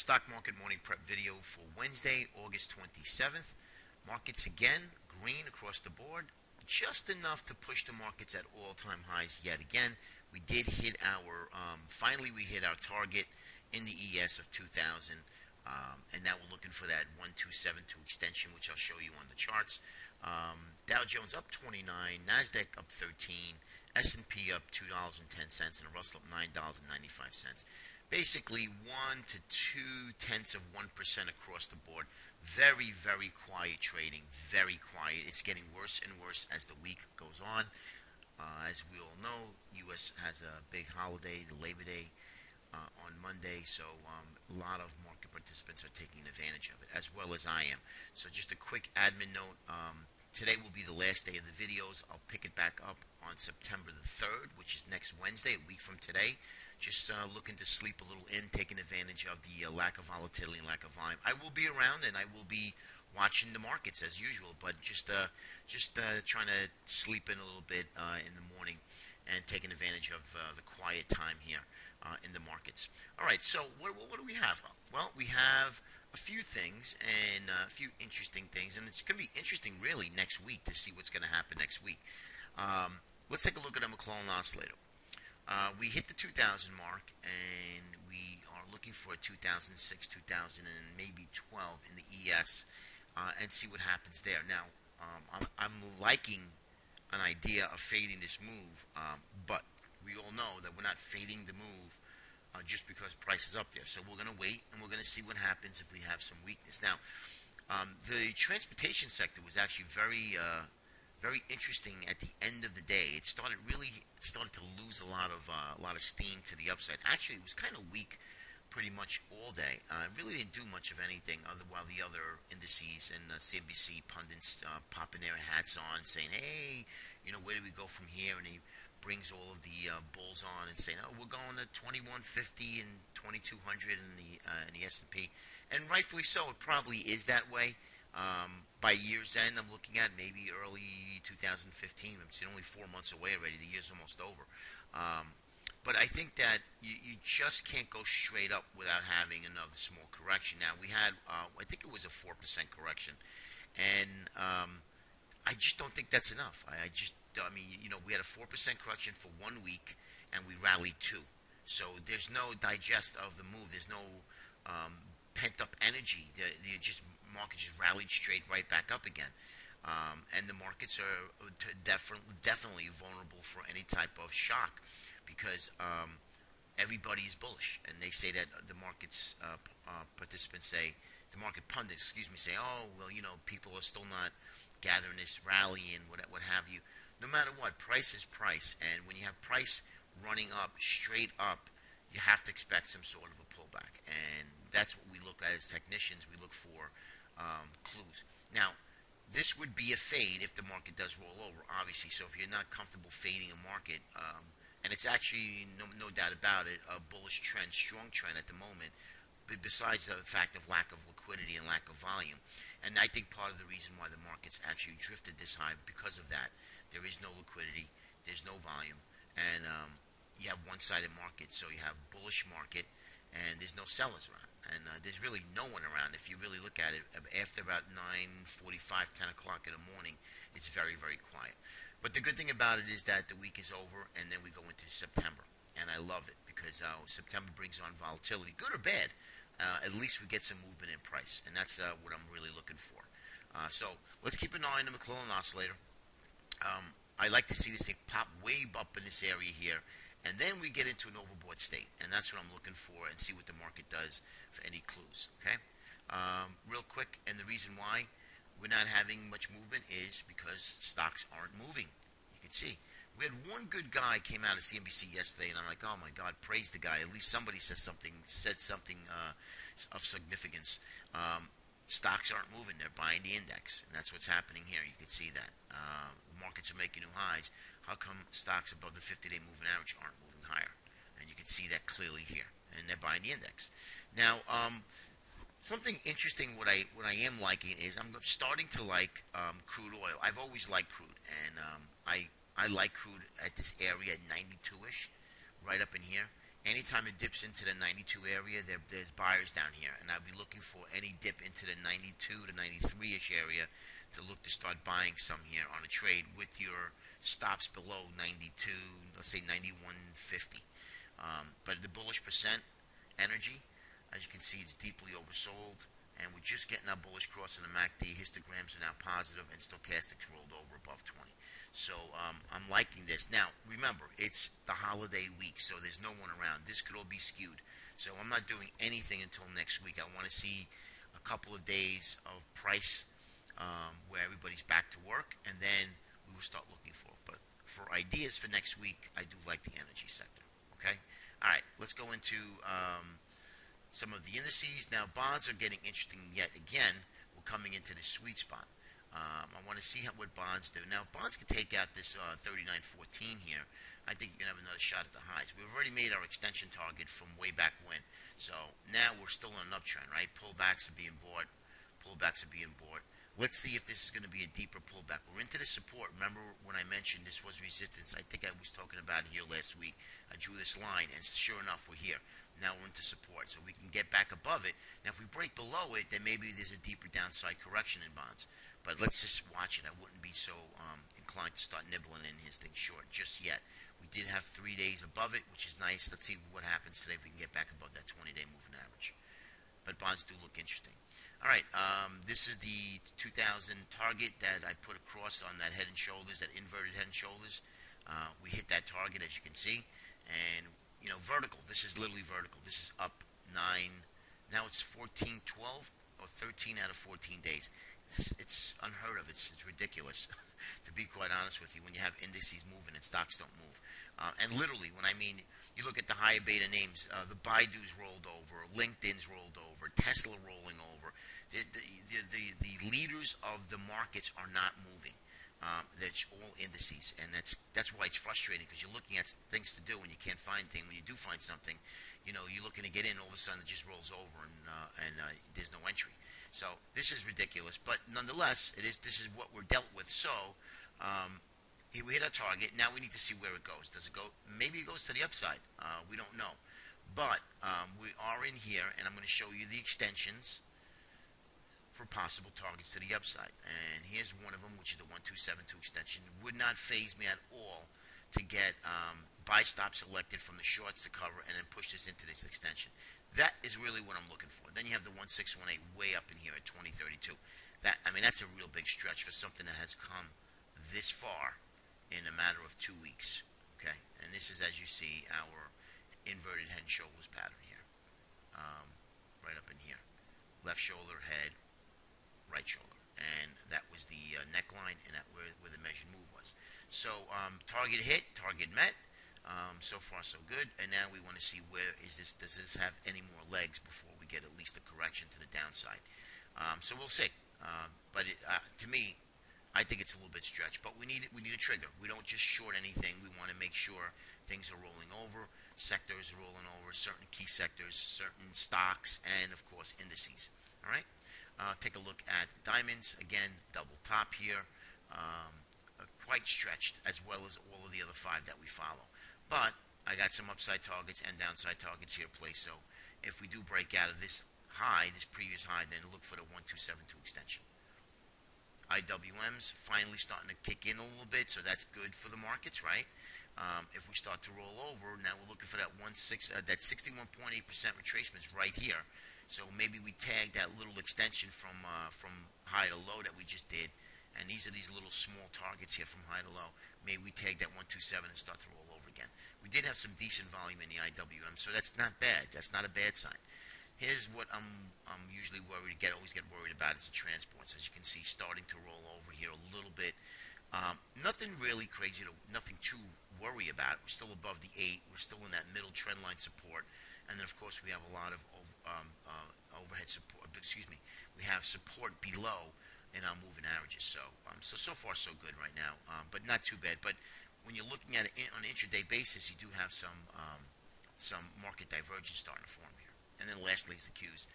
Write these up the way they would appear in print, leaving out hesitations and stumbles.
Stock Market Morning Prep video for Wednesday, August 27th. Markets again, green across the board. Just enough to push the markets at all-time highs yet again. We did hit our, finally we hit our target in the ES of 2000. And now we're looking for that 1272 extension, which I'll show you on the charts. Dow Jones up 29, NASDAQ up 13, S&P up $2.10, and Russell up $9.95. Basically 1 to 0.2% across the board. Very, very quiet trading. Very quiet. It's getting worse and worse as the week goes on. As we all know, U.S. has a big holiday, the Labor Day, on Monday, so a lot of market participants are taking advantage of it, as well as I am. So just a quick admin note, today will be the last day of the videos. I'll pick it back up on September the 3rd, which is next Wednesday, a week from today. Just looking to sleep a little in, taking advantage of the lack of volatility and lack of volume. I will be around, and I will be watching the markets as usual, but just trying to sleep in a little bit in the morning and taking advantage of the quiet time here in the markets. All right, so what do we have? Well, we have a few things and a few interesting things, and it's going to be interesting really next week to see what's going to happen next week. Let's take a look at a McClellan oscillator. We hit the 2000 mark, and we are looking for a 2006, 2000, and maybe 12 in the ES, and see what happens there. Now, I'm liking an idea of fading this move, but we all know that we're not fading the move just because price is up there. So we're going to wait, and we're going to see what happens if we have some weakness. Now, the transportation sector was actually very interesting at the end of the day. It started to lose a lot of steam to the upside. Actually, it was kind of weak pretty much all day. It really didn't do much of anything while the other indices and CNBC pundits popping their hats on, saying, "Hey, where do we go from here?" And he brings all of the bulls on and saying, "Oh, we're going to 2150 and 2200 in the S&P," and rightfully so. It probably is that way. By year's end, I'm looking at maybe early 2015. It's only 4 months away already. The year's almost over. But I think that you just can't go straight up without having another small correction. Now, we had, I think it was a 4% correction. And I just don't think that's enough. We had a 4% correction for 1 week, and we rallied 2. So there's no digest of the move. There's no pent-up energy. The market just rallied straight right back up again. And the markets are definitely vulnerable for any type of shock because everybody is bullish. And they say that the markets participants say, the market pundits, say, "Oh, well, people are still not gathering this rally and what have you." No matter what, price is price. And when you have price running up, straight up, you have to expect some sort of a pullback. And that's what we look at as technicians. We look for clues. Now, this would be a fade if the market does roll over, obviously. So if you're not comfortable fading a market, and it's actually, no doubt about it, a bullish trend, strong trend at the moment, besides the fact of lack of liquidity and lack of volume. And I think part of the reason why the market's actually drifted this high because of that. There is no liquidity, there's no volume, and you have one-sided market. So you have bullish market, and there's no sellers around. And there's really no one around. If you really look at it, after about 9:45, 10 o'clock in the morning, it's very, very quiet. But the good thing about it is that the week is over, and then we go into September. And I love it because September brings on volatility, good or bad. At least we get some movement in price, and that's what I'm really looking for. So let's keep an eye on the McClellan oscillator. I like to see this thing pop way up in this area here. And then we get into an overbought state, and that's what I'm looking for, and see what the market does for any clues, okay? Real quick, and the reason why we're not having much movement is because stocks aren't moving. You can see. We had one good guy came out of CNBC yesterday, and I'm like, oh my God, praise the guy. At least somebody said something of significance. Stocks aren't moving. They're buying the index, and that's what's happening here. You can see that. Markets are making new highs. How come stocks above the 50-day moving average aren't moving higher? And you can see that clearly here. And they're buying the index. Now, something interesting what I am liking is I'm starting to like crude oil. I've always liked crude. And I like crude at this area at 92-ish, right up in here. Anytime it dips into the 92 area, there's buyers down here, and I'll be looking for any dip into the 92 to 93-ish area to look to start buying some here on a trade with your stops below 92, let's say 91.50. But the bullish percent energy, as you can see, it's deeply oversold, and we're just getting our bullish cross in the MACD. Histograms are now positive, and stochastics rolled over above 20. So I'm liking this. Now, remember, it's the holiday week, so there's no one around. This could all be skewed. So I'm not doing anything until next week. I want to see a couple of days of price where everybody's back to work, and then we will start looking for it. But for ideas for next week, I do like the energy sector. Okay? All right, let's go into some of the indices. Now, bonds are getting interesting yet again. We're coming into the sweet spot. I want to see what bonds do. Now, bonds can take out this 39.14 here. I think you can have another shot at the highs. We've already made our extension target from way back when. So now we're still on an uptrend, right? Pullbacks are being bought. Pullbacks are being bought. Let's see if this is going to be a deeper pullback. We're into the support. Remember when I mentioned this was resistance? I think I was talking about it here last week. I drew this line, and sure enough, we're here. Now we're into support, so we can get back above it. Now, if we break below it, then maybe there's a deeper downside correction in bonds. But let's just watch it. I wouldn't be so inclined to start nibbling in his thing short just yet. We did have 3 days above it, which is nice. Let's see what happens today if we can get back above that 20-day moving average. But bonds do look interesting. All right, this is the 2000 target that I put across on that head and shoulders, that inverted head and shoulders. We hit that target, as you can see. And, you know, vertical. This is literally vertical. This is up 9. Now it's 14, 12, or 13 out of 14 days. It's unheard of. It's ridiculous, to be quite honest with you, when you have indices moving and stocks don't move. And literally, when I mean, you look at the higher beta names, the Baidu's rolled over, LinkedIn's rolled over, Tesla rolling over. The leaders of the markets are not moving. That's all indices, and that's why it's frustrating, because you're looking at things to do and you can't find things. When you do find something, you know, you're looking to get in, all of a sudden it just rolls over and there's no entry. So this is ridiculous, but nonetheless, this is what we're dealt with. So we hit our target. Now we need to see where it goes. Does it go? Maybe it goes to the upside. We don't know, but we are in here, and I'm going to show you the extensions for possible targets to the upside. And here's one of them, which is the 1272 extension. It would not faze me at all to get buy stop selected from the shorts to cover and then push this into this extension. That is really what I'm looking for. Then you have the 1618 way up in here at 2032. That's a real big stretch for something that has come this far in a matter of 2 weeks. Okay, and this is, as you see, our inverted head and shoulders pattern here, right up in here. Left shoulder, head, right shoulder, and that was the neckline, and that where the measured move was. So target hit, target met. So far so good, and now we want to see where is this. Does this have any more legs before we get at least a correction to the downside? So we'll see. But to me, I think it's a little bit stretched. But we need a trigger. We don't just short anything. We want to make sure things are rolling over, sectors are rolling over, certain key sectors, certain stocks, and of course indices. All right. Take a look at diamonds again. Double top here. Quite stretched, as well as all of the other 5 that we follow. But I got some upside targets and downside targets here placed. So if we do break out of this high, this previous high, then look for the 1272 extension. IWM's finally starting to kick in a little bit, so that's good for the markets, right? If we start to roll over, now we're looking for that 61.8% retracement right here. So maybe we tag that little extension from high to low that we just did. And these are these little small targets here from high to low. Maybe we tag that 127 and start to roll over again. We did have some decent volume in the IWM, so that's not bad. That's not a bad sign. Here's what I'm usually always get worried about is the transports. As you can see, starting to roll over here a little bit. Nothing really crazy, nothing to worry about. We're still above the 8. We're still in that middle trend line support. And then, of course, we have a lot of overhead support. We have support below in our moving averages. So far so good right now, but not too bad. But when you're looking at it on an intraday basis, you do have some market divergence starting to form here. And then lastly is the Qs.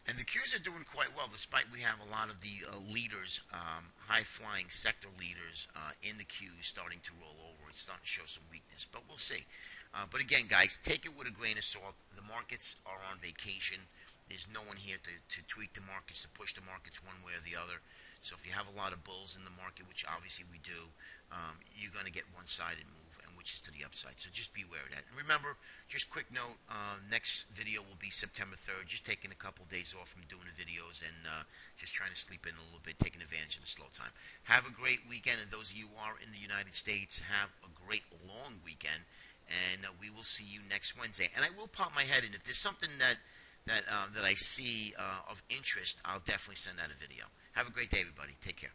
And the Qs are doing quite well, despite we have a lot of the leaders, high-flying sector leaders in the Qs starting to roll over. It's starting to show some weakness, but we'll see. But again, guys, take it with a grain of salt. The markets are on vacation. There's no one here to tweak the markets, to push the markets one way or the other. So if you have a lot of bulls in the market, which obviously we do, you're going to get one-sided move, and which is to the upside. So just be aware of that. And remember, just quick note, next video will be September 3rd. Just taking a couple days off from doing the videos and just trying to sleep in a little bit, taking advantage of the slow time. Have a great weekend, and those of you who are in the United States, have a great long weekend, and we will see you next Wednesday. And I will pop my head in. If there's something that I see of interest, I'll definitely send out a video. Have a great day, everybody. Take care.